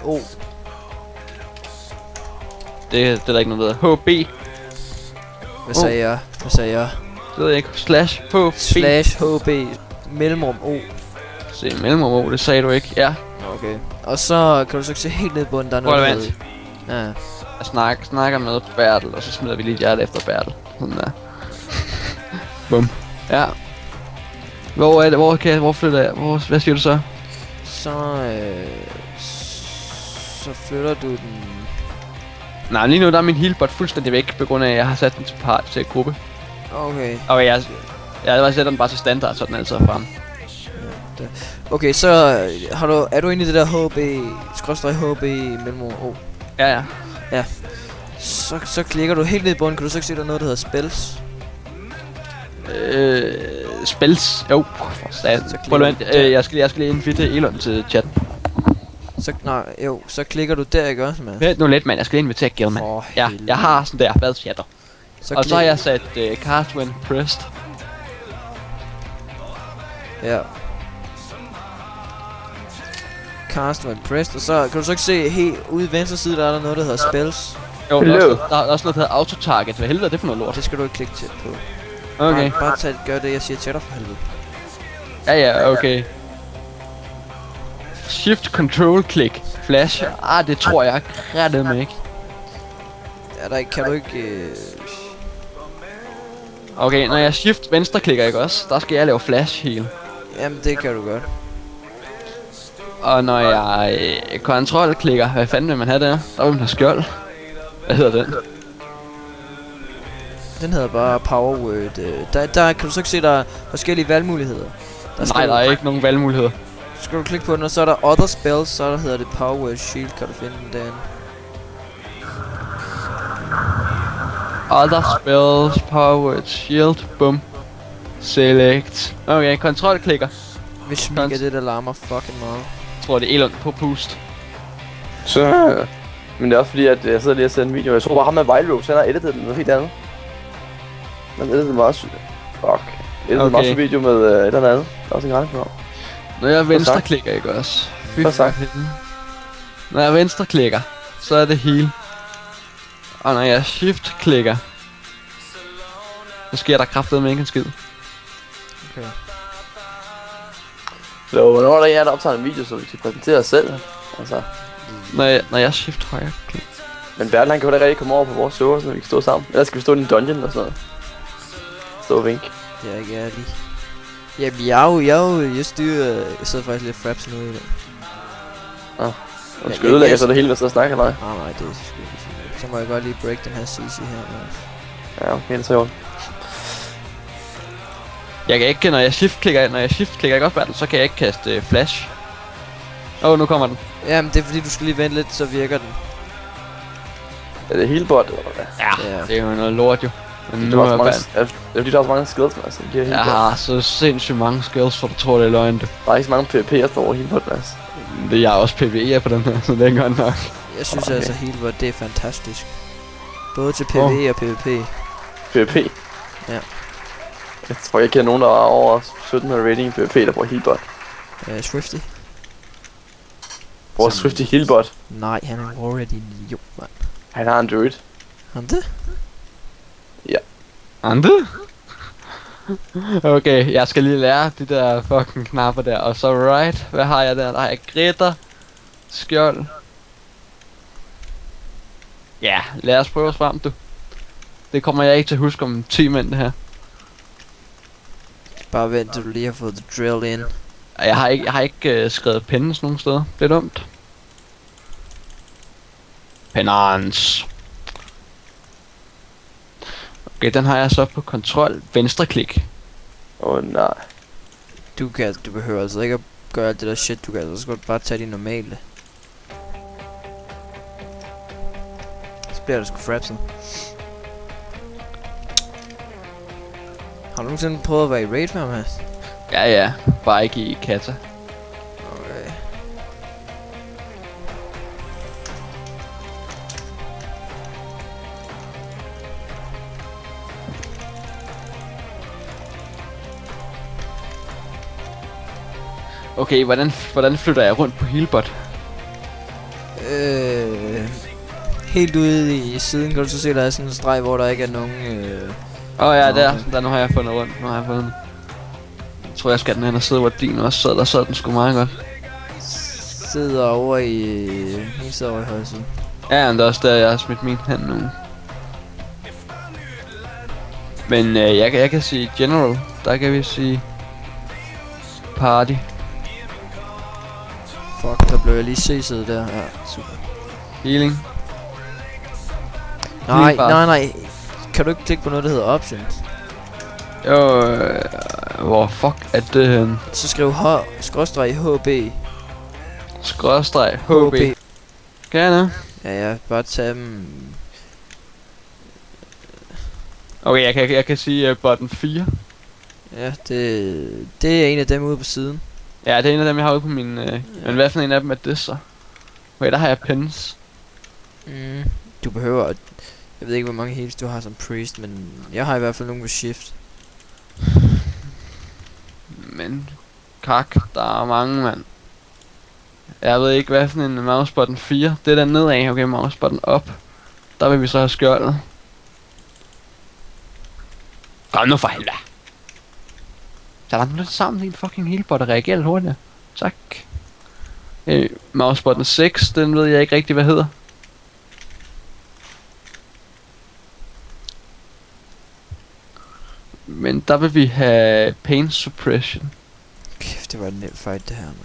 O. Det er der ikke noget der. HB. Hvad sagde jeg? Hvad sagde jeg? Det ved jeg ikke. Slash HB. Slash HB. Mellemrum O. Se, mellemrum O, det sagde du ikke. Ja. Okay. Og så kan du så se helt ned i bunden, der er noget. Relevant. Ja. Jeg snakker med Bertel, og så smider vi lige et hjerte efter Bertel. Sådan der. Bum. Ja. Hvor er det? Hvor flytter jeg? Hvad siger du så? Så flytter du den. Nej, lige nu der er min healbot fuldstændig væk, på grund af at jeg har sat den til gruppe. Okay. Og jeg sætter den bare til standard, så den altid er frem. Ja, okay, så er du inde i det der HB mellemrum O? Ja. Ja. Så klikker du helt ned i bunden. Kan du så ikke se, der er noget, der hedder spells? Spells? Jo, for satan. Jeg skal lige invitere Elon til chatten. Så klikker du der, ikke også, mand? Vent nu lidt, mand. Jeg skal invitere Gilman. Ja, jeg har sådan der. Hvad chatter? Og så har jeg sat cast when pressed. Ja. Cast when pressed. Og så kan du så ikke se helt ude i venstre side, der er der noget, der hedder spells. Jo, der er også noget, der hedder auto-target. Hvad helvede er det for noget lort? Det skal du ikke klikke til på. Okay. Bare gør det, jeg siger til dig for helvede. Ja, okay. Shift control click. Flash. Det tror jeg krattedeme ikke. Ja, der kan du ikke... Okay, når jeg shift venstre klikker, ikke også? Der skal jeg lave flash heal. Jamen, det kan du godt. Og når jeg kontrol klikker, hvad fanden vil man have der? Der vil man have skjold. Hvad hedder den? Den hedder bare power word. Der kan du så ikke se, der er forskellige valgmuligheder. Der er ikke nogen valgmuligheder. Så skal du klikke på den, og så er der other spells, så der hedder det power word shield, kan du finde den derinde. Other spells, power word shield, bum. Select. Okay, kontrol klikker. Hvis mega det der larmer fucking meget. Jeg tror det er Elon på boost. Så... Men det er også fordi, at jeg sidder lige og ser en video. Jeg tror bare ham med Wild Rose, han har editet den noget helt andet. Han editet den meget sygt. Fuck. Editet en meget sygt video med et eller andet. Der er også en gratis program. Når jeg venstre klikker, ikke også? Når jeg venstre klikker, så er det heal. Og når jeg shift klikker, så sker der kraftedeme ikke en skid. Okay. Så hvornår der er, der optager en video, så vi kan præsentere os selv? Altså... Når jeg shift højre klik. Men Bertel, han kan jo da rigtig komme over på vores server, så vi kan stå sammen. Ellers skal vi stå i en dungeon eller sådan noget. Stå og vink. Jeg er ikke ærlig. Jamen, jeg sidder faktisk lidt fraps nu i det. Du skal ødelægge så det hele, hvis der snakker dig. Nej, det er sgu ikke fint. Så må jeg godt lige break den her CC her. Ja, okay, det er så. Jeg kan ikke, når jeg shift klikker ikke også Bertel, så kan jeg ikke kaste flash. Nu kommer den. Jamen, det er fordi, du skal lige vente lidt, så virker den. Er det healbot eller hvad? Ja, det er jo noget lort jo. Men det er fordi, der er så mange skills, altså. Jeg har så sindssygt mange skills, for du tror, det er løgn, det. Der er ikke så mange PvP'er, der over healbot, altså. Det er jeg også PvE'er på den her, så det er godt nok. Jeg synes altså, healbot, det er fantastisk. Både til PvE og PvP. PvP? Ja. Jeg tror, jeg kender nogen, der er over 17 rating i PvP, der bruger healbot. Swifty. Bruger Swifty healbot? Nej, han er already en idiot, mand. Han har en druid. Han det? Ja. Ande? Okay, jeg skal lige lære de der fucking knapper der. Og så right, hvad har jeg der? Der har jeg gritter, skjold. Ja, lad os prøve os frem, du. Det kommer jeg ikke til at huske om 10 mænd, det her. Bare vent til du lige har fået the drill in. Jeg har ikke skrevet pennes nogen steder. Det er dumt. Pennans. Okay, den har jeg så på kontrol venstre klik. Nej. Du behøver altså ikke at gøre alt det der shit, du kan altså godt bare tage de normale. Så bliver det sgu frapset. Har du nogensinde prøvet at være i raid med ham, Mads? Ja, bare ikke i kata. Okay. Okay, hvordan flytter jeg rundt på healbot? Helt ude i siden kan du så se, der er sådan en streg, hvor der ikke er nogen... Ja, Nå, der. okay. Der nu har jeg fundet rundt. Nu har jeg fundet den. Jeg tror, jeg skal den hen og sidde, hvor din også sad. Der sad den sgu meget godt. Sidder over i... Min sidder over i højre side. Ja, men det er også der, jeg har smidt min hen nu. Men jeg kan sige general. Der kan vi sige... Party. Fuck, der blev jeg lige CC'et der. Ja, super. Healing. Nej, bare. nej. Kan du ikke klikke på noget, der hedder options? Jo, hvor fuck er det hen? Så skriv HB. Skråstreg HB. Kan jeg nu? Ja, bare tage dem. Okay, jeg kan sige button 4. Ja, det er en af dem ude på siden. Ja, det er en af dem, jeg har ude på min... Men hvad for en af dem er det så? Okay, der har jeg pens. Du behøver... Jeg ved ikke, hvor mange heals du har som priest, men jeg har i hvert fald nogle på shift. Men... Kak, der er mange, mand. Jeg ved ikke, hvad for en mouse button 4. Det er der nedad. Okay, mouse button op. Der vil vi så have skjoldet. Kom nu for helvede. Så er der nu sammen helt fucking hele bot og reagerer lidt hurtigt. Tak. Mouse button 6, den ved jeg ikke rigtig, hvad hedder. Men der vil vi have pain suppression. Kæft, det var en nem fight det her, mand.